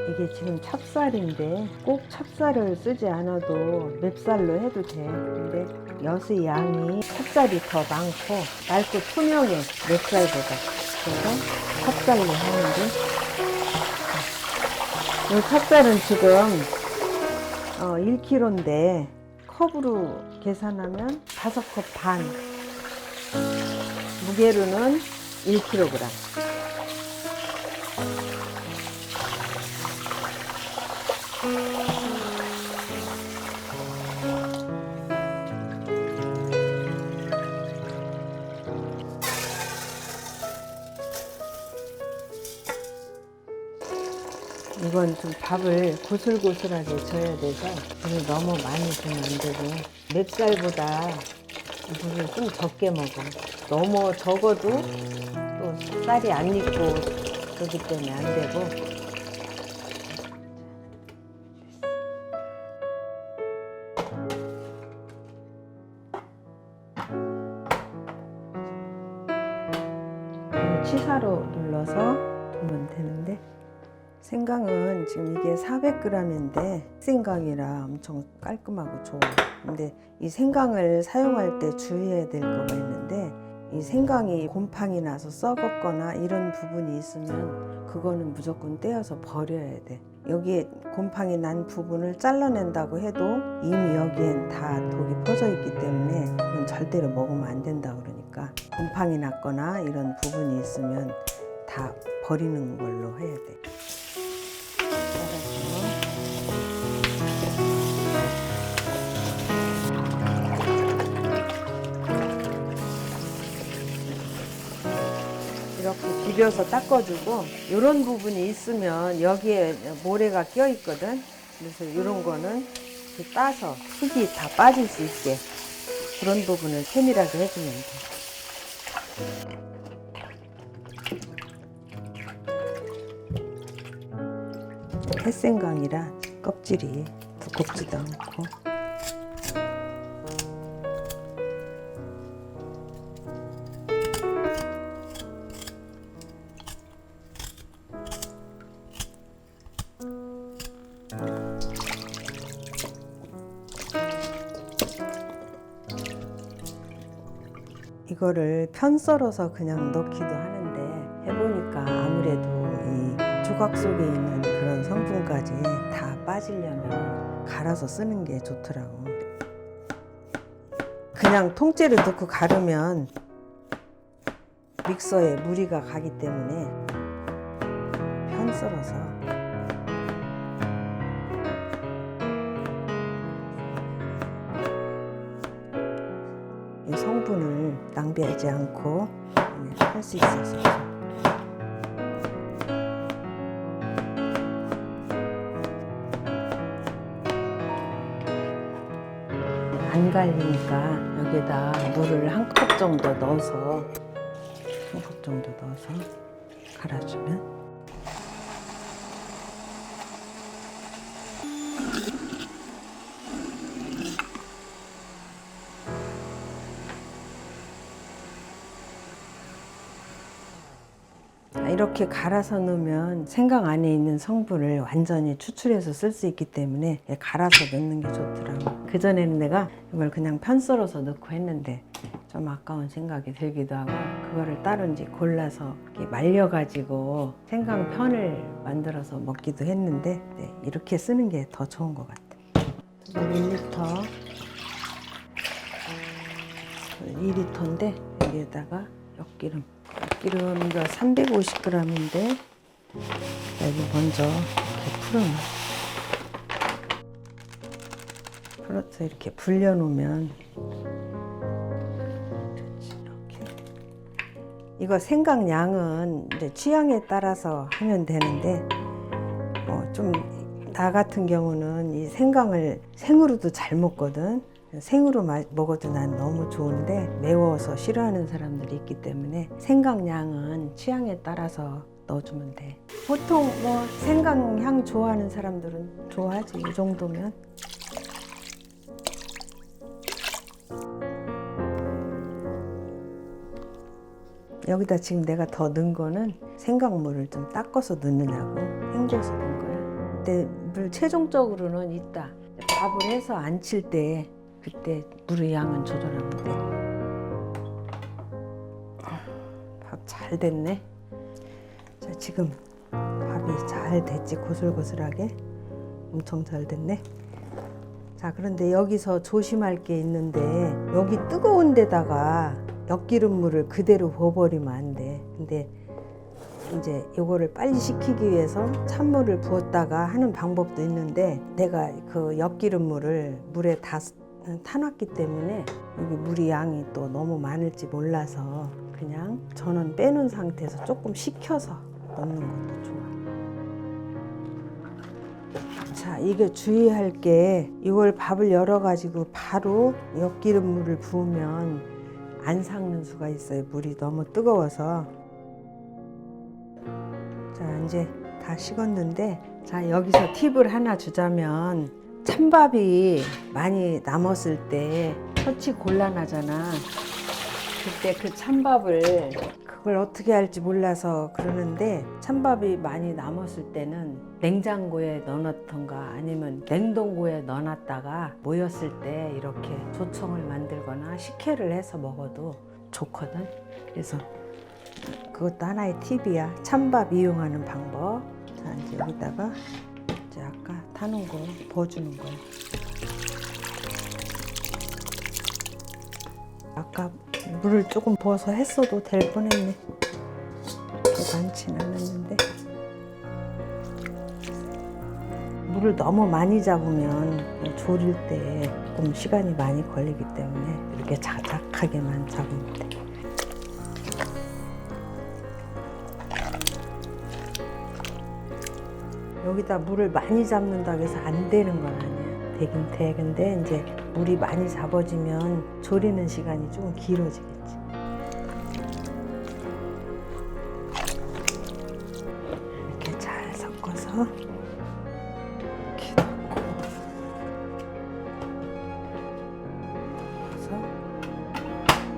이게 지금 찹쌀인데 꼭 찹쌀을 쓰지 않아도 맵쌀로 해도 돼. 근데 엿의 양이 찹쌀이 더 많고 맑고 투명해, 맵쌀보다. 그래서 찹쌀로 하는데 이 찹쌀은 지금 1kg인데 컵으로 계산하면 5컵 반, 무게로는 1kg. 이건 좀 밥을 고슬고슬하게 져야 돼서 물을 너무 많이 주면 안 되고, 맵쌀보다 물을 좀 적게 먹어. 너무 적어도 또 쌀이 안 익고 그렇기 때문에 안 되고. 치사로 눌러서 두면 되는데, 생강은 지금 이게 400g인데 생강이라 엄청 깔끔하고 좋아. 근데 이 생강을 사용할 때 주의해야 될 거가 있는데, 이 생강이 곰팡이 나서 썩었거나 이런 부분이 있으면 그거는 무조건 떼어서 버려야 돼. 여기에 곰팡이 난 부분을 잘라낸다고 해도 이미 여기엔 다 독이 퍼져 있기 때문에 이건 절대로 먹으면 안 된다 그러니까, 곰팡이 났거나 이런 부분이 있으면 다 버리는 걸로 해야 돼. 이렇게 비벼서 닦아주고, 이런 부분이 있으면 여기에 모래가 껴 있거든. 그래서 이런 거는 이렇게 따서 흙이 다 빠질 수 있게 그런 부분을 세밀하게 해주면 돼. 햇생강이라 껍질이 두껍지도 않고. 이거를 편 썰어서 그냥 넣기도 하는데, 해보니까 아무래도 이 조각 속에 있는 그런 성분까지 다 빠지려면 갈아서 쓰는 게 좋더라고. 그냥 통째로 넣고 가르면 믹서에 무리가 가기 때문에 편 썰어서. 이 성분을 낭비하지 않고 할 수 있어서. 안 갈리니까 여기다 물을 1컵 정도 넣어서 갈아주면. 이렇게 갈아서 넣으면 생강 안에 있는 성분을 완전히 추출해서 쓸 수 있기 때문에 갈아서 넣는 게 좋더라고. 그전에는 내가 이걸 그냥 편 썰어서 넣고 했는데 좀 아까운 생각이 들기도 하고, 그거를 따로 이제 골라서 이렇게 말려가지고 생강 편을 만들어서 먹기도 했는데, 이렇게 쓰는 게 더 좋은 것 같아. 1리터, 2리터인데 여기에다가 엿기름 이거 350g인데 여기 먼저 이렇게 풀어서 이렇게 불려놓으면, 이렇게. 이거 생강 양은 이제 취향에 따라서 하면 되는데, 좀 나 같은 경우는 이 생강을 생으로도 잘 먹거든. 생으로 먹어도 난 너무 좋은데 매워서 싫어하는 사람들이 있기 때문에 생강 양은 취향에 따라서 넣어주면 돼. 보통 생강 향 좋아하는 사람들은 좋아하지. 이 정도면. 여기다 지금 내가 더 넣은 거는 생강물을 좀 닦아서 넣느냐고 헹궈서 넣은 거야. 근데 물 최종적으로는 이따 밥을 해서 안 칠 때 그때 물의 양은 조절하면 돼. 밥 잘 됐네. 자, 지금 밥이 잘 됐지. 고슬고슬하게 엄청 잘 됐네. 자, 그런데 여기서 조심할 게 있는데 여기 뜨거운 데다가 엿기름물을 그대로 부어버리면 안 돼. 근데 이제 요거를 빨리 식히기 위해서 찬물을 부었다가 하는 방법도 있는데 내가 그 엿기름물을 물에 다 타놨기 때문에 여기 물이 양이 또 너무 많을지 몰라서 그냥 전원 빼놓은 상태에서 조금 식혀서 넣는 것도 좋아. 자, 이게 주의할 게 이걸 밥을 열어가지고 바로 엿기름물을 부으면 안 삭는 수가 있어요. 물이 너무 뜨거워서. 자, 이제 다 식었는데, 자, 여기서 팁을 하나 주자면 찬밥이 많이 남았을 때 처치 곤란하잖아. 그때 그 찬밥을 그걸 어떻게 할지 몰라서 그러는데 찬밥이 많이 남았을 때는 냉장고에 넣어놨던가 아니면 냉동고에 넣어놨다가 모였을 때 이렇게 조청을 만들거나 식혜를 해서 먹어도 좋거든. 그래서 그것도 하나의 팁이야. 찬밥 이용하는 방법. 자, 이제 여기다가 이제 아까 타놓은 거 부어주는 거야. 아까 물을 조금 부어서 했어도 될 뻔했네. 그렇게 많진 않았는데 물을 너무 많이 잡으면 졸일 때 조금 시간이 많이 걸리기 때문에 이렇게 자작하게만 잡으면 돼. 여기다 물을 많이 잡는다고 해서 안 되는 건 아니야. 되긴 돼. 근데 이제 물이 많이 잡아지면 졸이는 시간이 조금 길어지겠지. 이렇게 잘 섞어서 이렇게 넣고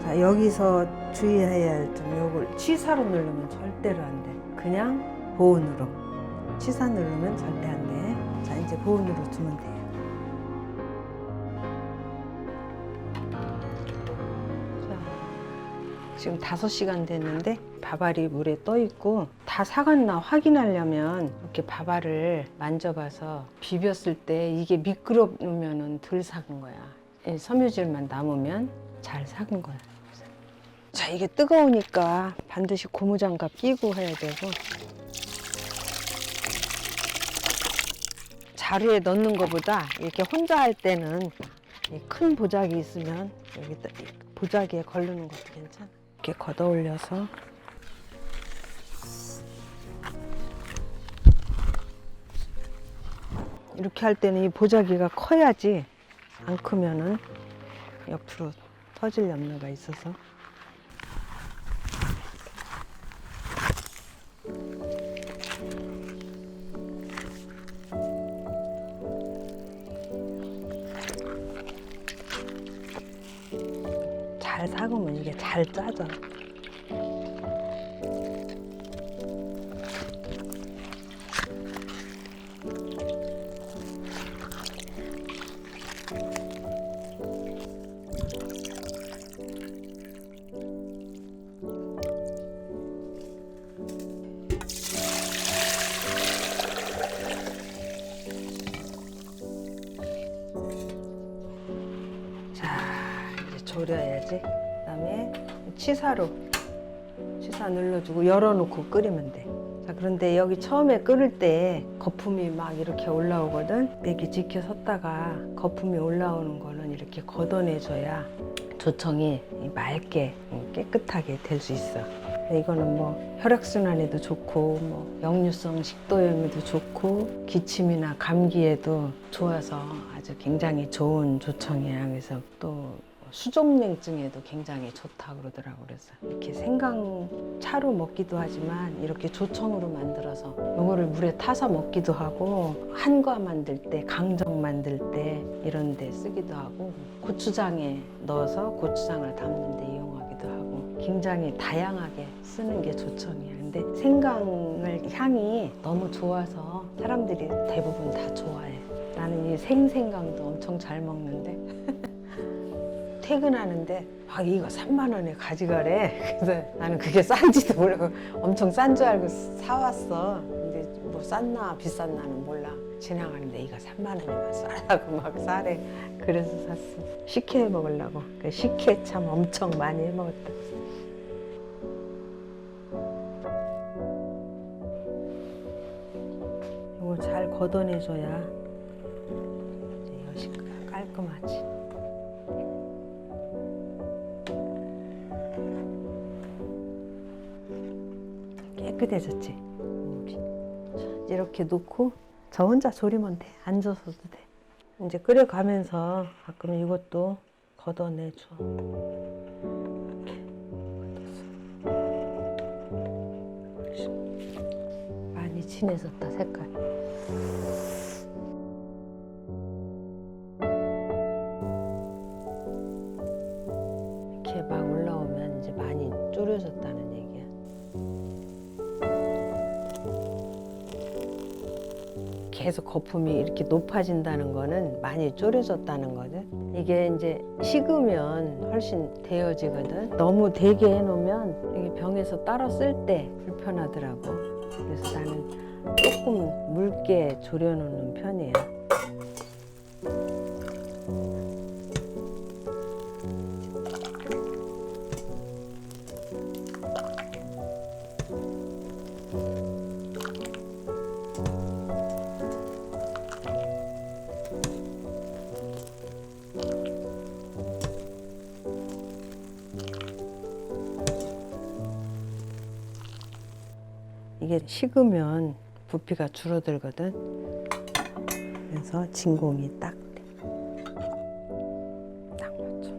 자, 여기서 주의해야 할 점, 요걸 취사로 누르면 절대로 안 돼. 그냥 보온으로. 취사 누르면 절대 안 돼. 자, 이제 보온으로 두면 돼요. 지금 5시간 됐는데 밥알이 물에 떠 있고 다 삭았나 확인하려면 이렇게 밥알을 만져봐서 비볐을 때 이게 미끄러우면은 덜 삭은 거야. 섬유질만 남으면 잘 삭은 거야. 자, 이게 뜨거우니까 반드시 고무장갑 끼고 해야 되고 자루에 넣는 것보다 이렇게 혼자 할 때는 큰 보자기 있으면 여기 보자기에 걸르는 것도 괜찮아. 이렇게 걷어 올려서 이렇게 할 때는 이 보자기가 커야지 안 크면은 옆으로 터질 염려가 있어서 잘 삭으면 이게 잘 짜져. 졸여야지. 그다음에 취사 눌러주고 열어놓고 끓이면 돼. 자, 그런데 여기 처음에 끓을 때 거품이 막 이렇게 올라오거든. 이렇게 지켜 섰다가 거품이 올라오는 거는 이렇게 걷어내줘야 조청이 맑게 깨끗하게 될 수 있어. 이거는 뭐 혈액순환에도 좋고 뭐 역류성 식도염에도 좋고 기침이나 감기에도 좋아서 아주 굉장히 좋은 조청이야. 그래서 또 수족냉증에도 굉장히 좋다고 그러더라고. 그래서 이렇게 생강차로 먹기도 하지만 이렇게 조청으로 만들어서 이거를 물에 타서 먹기도 하고 한과 만들 때, 강정 만들 때 이런 데 쓰기도 하고 고추장에 넣어서 고추장을 담는 데 이용하기도 하고 굉장히 다양하게 쓰는 게 조청이야. 근데 생강을 향이 너무 좋아서 사람들이 대부분 다 좋아해. 나는 이 생생강도 엄청 잘 먹는데 퇴근하는데 막 이거 3만 원에 가져가래. 그래서 나는 그게 싼지도 모르고 엄청 싼 줄 알고 사왔어. 근데 뭐 쌌나 비쌌나는 몰라. 지나가는데 이거 3만 원이면 싸라고 막 싸래. 그래서 샀어. 식혜 먹으려고. 그 식혜 참 엄청 많이 해 먹었다. 이거 잘 걷어내줘야 이제 여시가 깔끔하지. 깨끗해졌지. 물이. 이렇게 놓고 저 혼자 졸이면 돼. 앉아서도 돼. 이제 끓여가면서 가끔 이것도 걷어내줘. 이렇게 걷어서. 많이 진해졌다, 색깔. 이렇게 막 올라오면 이제 많이 졸여졌다는 얘기야. 계속 거품이 이렇게 높아진다는 거는 많이 졸여졌다는 거든. 이게 이제 식으면 훨씬 데워지거든. 너무 되게 해놓으면 이게 병에서 따로 쓸 때 불편하더라고. 그래서 나는 조금 묽게 졸여놓는 편이야. 이게 식으면 부피가 줄어들거든. 그래서 진공이 딱 돼. 딱 맞춰.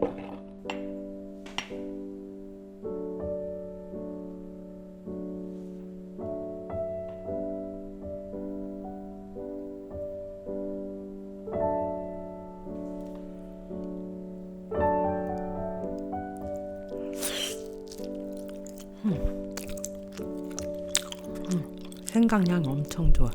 생강향 엄청 좋아.